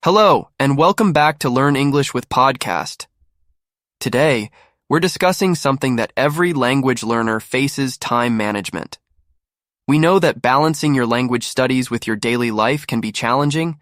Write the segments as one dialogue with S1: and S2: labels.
S1: Hello, and welcome back to Learn English with Podcast. Today, we're discussing something that every language learner faces: time management. We know that balancing your language studies with your daily life can be challenging,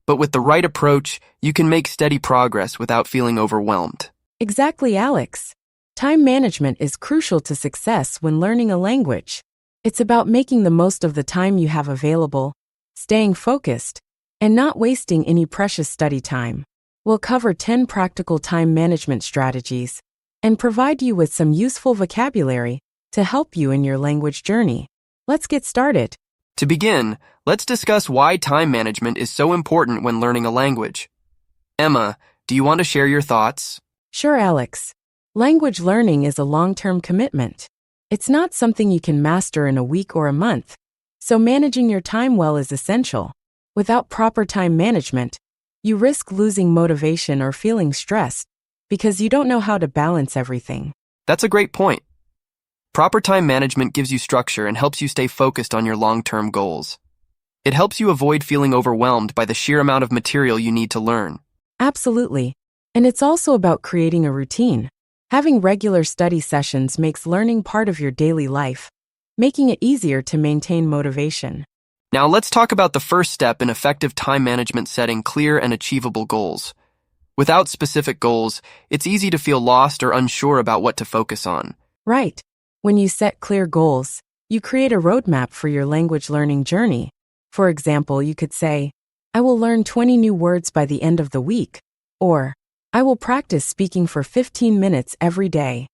S1: but with the right approach, you can make steady progress without feeling overwhelmed.
S2: Exactly, Alex. Time management is crucial to success when learning a language. It's about making the most of the time you have available, staying focused, and not wasting any precious study time. We'll cover 10 practical time management strategies and provide you with some useful vocabulary to help you in your language journey. Let's get started.
S1: To begin, let's discuss why time management is so important when learning a language. Emma, do you want to share your thoughts?
S2: Sure, Alex. Language learning is a long-term commitment. It's not something you can master in a week or a month, so managing your time well is essential. Without proper time management, you risk losing motivation or feeling stressed because you don't know how to balance everything.
S1: That's a great point. Proper time management gives you structure and helps you stay focused on your long-term goals. It helps you avoid feeling overwhelmed by the sheer amount of material you need to learn.
S2: Absolutely. And it's also about creating a routine. Having regular study sessions makes learning part of your daily life, making it easier to maintain motivation.
S1: Now let's talk about the first step in effective time management: setting clear and achievable goals. Without specific goals, it's easy to feel lost or unsure about what to focus on.
S2: Right. When you set clear goals, you create a roadmap for your language learning journey. For example, you could say, I will learn 20 new words by the end of the week, or I will practice speaking for 15 minutes every day.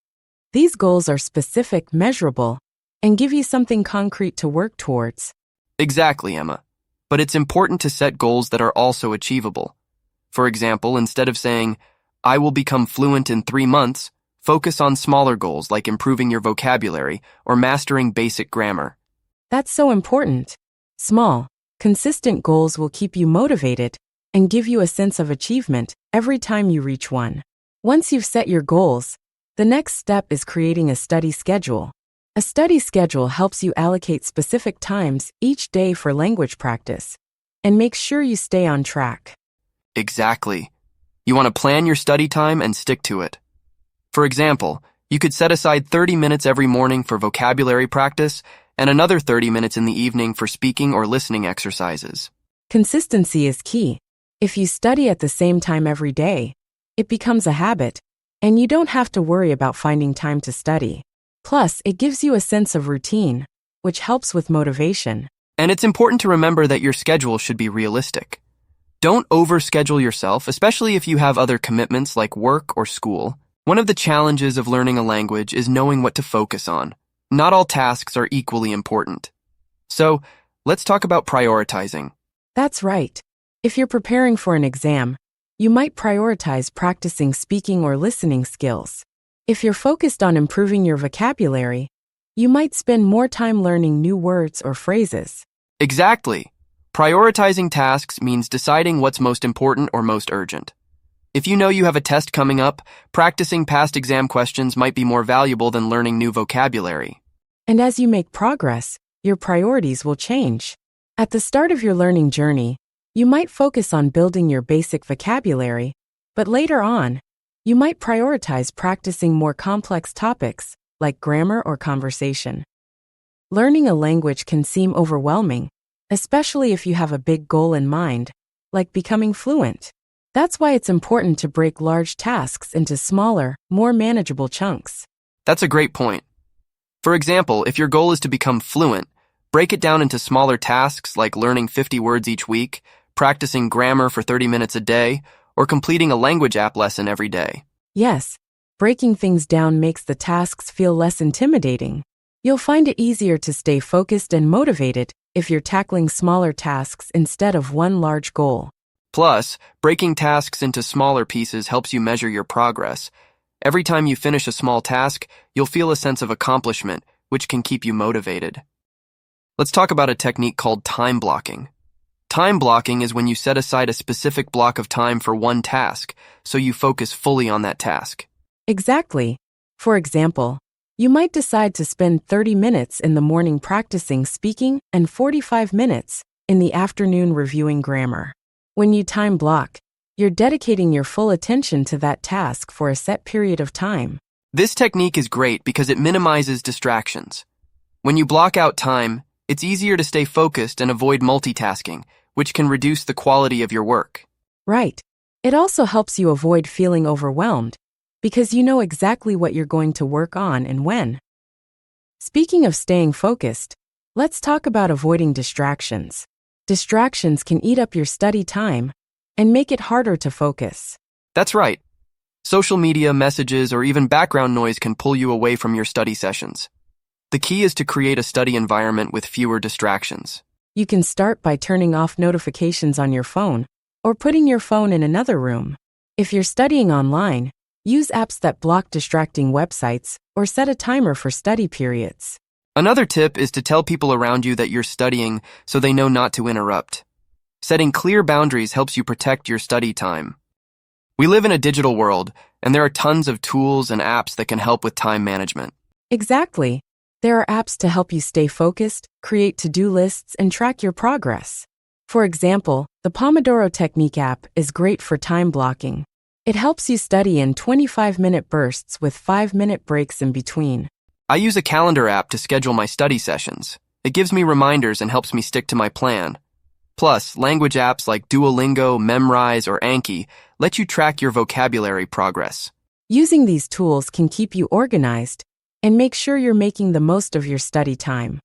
S2: These goals are specific, measurable, and give you something concrete to work towards.
S1: Exactly, Emma. But it's important to set goals that are also achievable. For example, instead of saying, I will become fluent in 3 months, focus on smaller goals like improving your vocabulary or mastering basic grammar.
S2: That's so important. Small, consistent goals will keep you motivated and give you a sense of achievement every time you reach one. Once you've set your goals, the next step is creating a study schedule. A study schedule helps you allocate specific times each day for language practice and makes sure you stay on track.
S1: Exactly. You want to plan your study time and stick to it. For example, you could set aside 30 minutes every morning for vocabulary practice and another 30 minutes in the evening for speaking or listening exercises.
S2: Consistency is key. If you study at the same time every day, it becomes a habit, and you don't have to worry about finding time to study. Plus, it gives you a sense of routine, which helps with motivation.
S1: And it's important to remember that your schedule should be realistic. Don't overschedule yourself, especially if you have other commitments like work or school. One of the challenges of learning a language is knowing what to focus on. Not all tasks are equally important. So, let's talk about prioritizing.
S2: That's right. If you're preparing for an exam, you might prioritize practicing speaking or listening skills. If you're focused on improving your vocabulary, you might spend more time learning new words or phrases.
S1: Exactly. Prioritizing tasks means deciding what's most important or most urgent. If you know you have a test coming up, practicing past exam questions might be more valuable than learning new vocabulary.
S2: And as you make progress, your priorities will change. At the start of your learning journey, you might focus on building your basic vocabulary, but later on, you might prioritize practicing more complex topics like grammar or conversation. Learning a language can seem overwhelming, especially if you have a big goal in mind, like becoming fluent. That's why it's important to break large tasks into smaller, more manageable chunks.
S1: That's a great point. For example, if your goal is to become fluent, break it down into smaller tasks like learning 50 words each week, practicing grammar for 30 minutes a day, or completing a language app lesson every day.
S2: Yes, breaking things down makes the tasks feel less intimidating. You'll find it easier to stay focused and motivated if you're tackling smaller tasks instead of one large goal.
S1: Plus, breaking tasks into smaller pieces helps you measure your progress. Every time you finish a small task, you'll feel a sense of accomplishment, which can keep you motivated. Let's talk about a technique called time blocking. Time blocking is when you set aside a specific block of time for one task, so you focus fully on that task.
S2: Exactly. For example, you might decide to spend 30 minutes in the morning practicing speaking and 45 minutes in the afternoon reviewing grammar. When you time block, you're dedicating your full attention to that task for a set period of time.
S1: This technique is great because it minimizes distractions. When you block out time, it's easier to stay focused and avoid multitasking, which can reduce the quality of your work.
S2: Right. It also helps you avoid feeling overwhelmed because you know exactly what you're going to work on and when. Speaking of staying focused, let's talk about avoiding distractions. Distractions can eat up your study time and make it harder to focus.
S1: That's right. Social media, messages, or even background noise can pull you away from your study sessions. The key is to create a study environment with fewer distractions.
S2: You can start by turning off notifications on your phone or putting your phone in another room. If you're studying online, use apps that block distracting websites or set a timer for study periods.
S1: Another tip is to tell people around you that you're studying so they know not to interrupt. Setting clear boundaries helps you protect your study time. We live in a digital world, and there are tons of tools and apps that can help with time management.
S2: Exactly. There are apps to help you stay focused, create to-do lists, and track your progress. For example, the Pomodoro Technique app is great for time blocking. It helps you study in 25-minute bursts with 5-minute breaks in between.
S1: I use a calendar app to schedule my study sessions. It gives me reminders and helps me stick to my plan. Plus, language apps like Duolingo, Memrise, or Anki let you track your vocabulary progress.
S2: Using these tools can keep you organized and make sure you're making the most of your study time.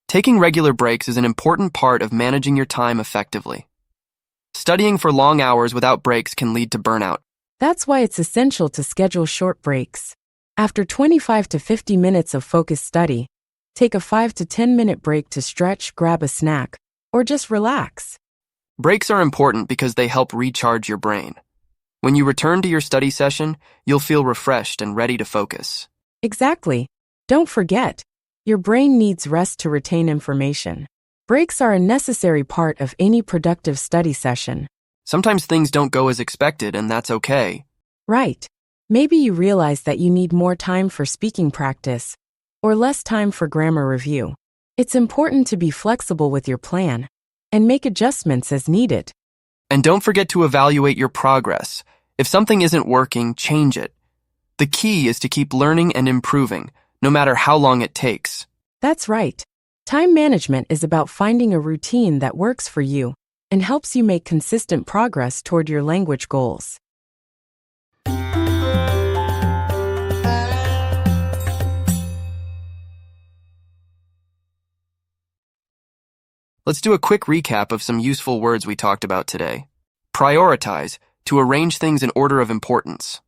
S1: Taking regular breaks is an important part of managing your time effectively. Studying for long hours without breaks can lead to burnout.
S2: That's why it's essential to schedule short breaks. After 25 to 50 minutes of focused study, take a 5 to 10-minute break to stretch, grab a snack, or just relax.
S1: Breaks are important because they help recharge your brain. When you return to your study session, you'll feel refreshed and ready to focus.
S2: Exactly. Don't forget, your brain needs rest to retain information. Breaks are a necessary part of any productive study session.
S1: Sometimes things don't go as expected, and that's okay.
S2: Right. Maybe you realize that you need more time for speaking practice or less time for grammar review. It's important to be flexible with your plan and make adjustments as needed.
S1: And don't forget to evaluate your progress. If something isn't working, change it. The key is to keep learning and improving, no matter how long it takes.
S2: That's right. Time management is about finding a routine that works for you and helps you make consistent progress toward your language goals.
S1: Let's do a quick recap of some useful words we talked about today. Prioritize, to arrange things in order of importance.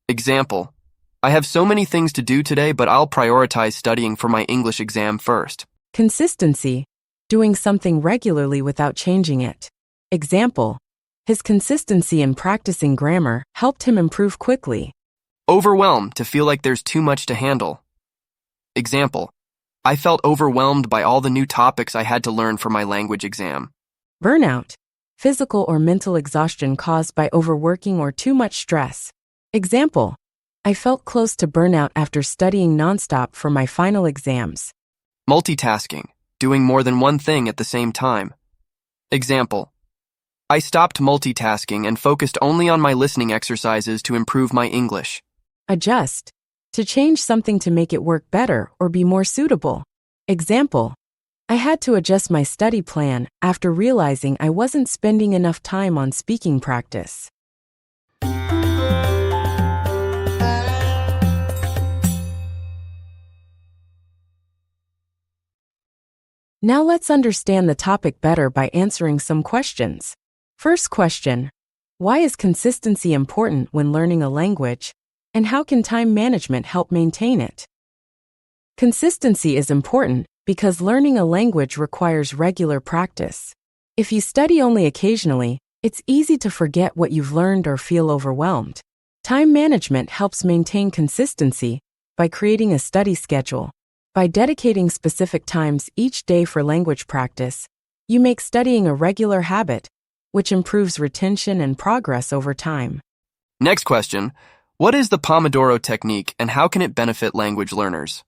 S1: Example, I have so many things to do today, but I'll prioritize studying for my English exam first.
S2: Consistency, doing something regularly without changing it. Example, his consistency in practicing grammar helped him improve quickly.
S1: Overwhelm, to feel like there's too much to handle. Example, I felt overwhelmed by all the new topics I had to learn for my language exam.
S2: Burnout, physical or mental exhaustion caused by overworking or too much stress. Example, I felt close to burnout after studying nonstop for my final exams.
S1: Multitasking, doing more than one thing at the same time. Example, I stopped multitasking and focused only on my listening exercises to improve my English.
S2: Adjust, to change something to make it work better or be more suitable. Example, I had to adjust my study plan after realizing I wasn't spending enough time on speaking practice. Now let's understand the topic better by answering some questions. First question, why is consistency important when learning a language, and how can time management help maintain it? Consistency is important because learning a language requires regular practice. If you study only occasionally, it's easy to forget what you've learned or feel overwhelmed. Time management helps maintain consistency by creating a study schedule. By dedicating specific times each day for language practice, you make studying a regular habit, which improves retention and progress over time.
S1: Next question, what is the Pomodoro technique and how can it benefit language learners?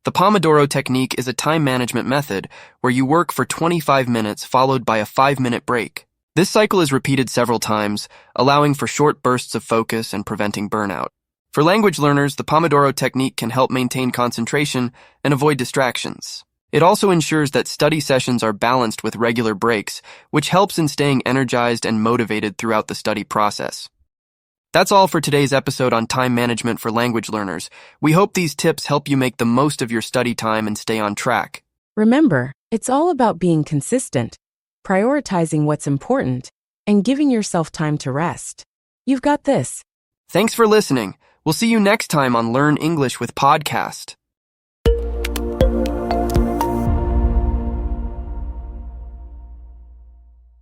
S1: The Pomodoro technique is a time management method where you work for 25 minutes followed by a 5-minute break. This cycle is repeated several times, allowing for short bursts of focus and preventing burnout. For language learners, the Pomodoro technique can help maintain concentration and avoid distractions. It also ensures that study sessions are balanced with regular breaks, which helps in staying energized and motivated throughout the study process. That's all for today's episode on time management for language learners. We hope these tips help you make the most of your study time and stay on track.
S2: Remember, it's all about being consistent, prioritizing what's important, and giving yourself time to rest. You've got this.
S1: Thanks for listening. We'll see you next time on Learn English with Podcast.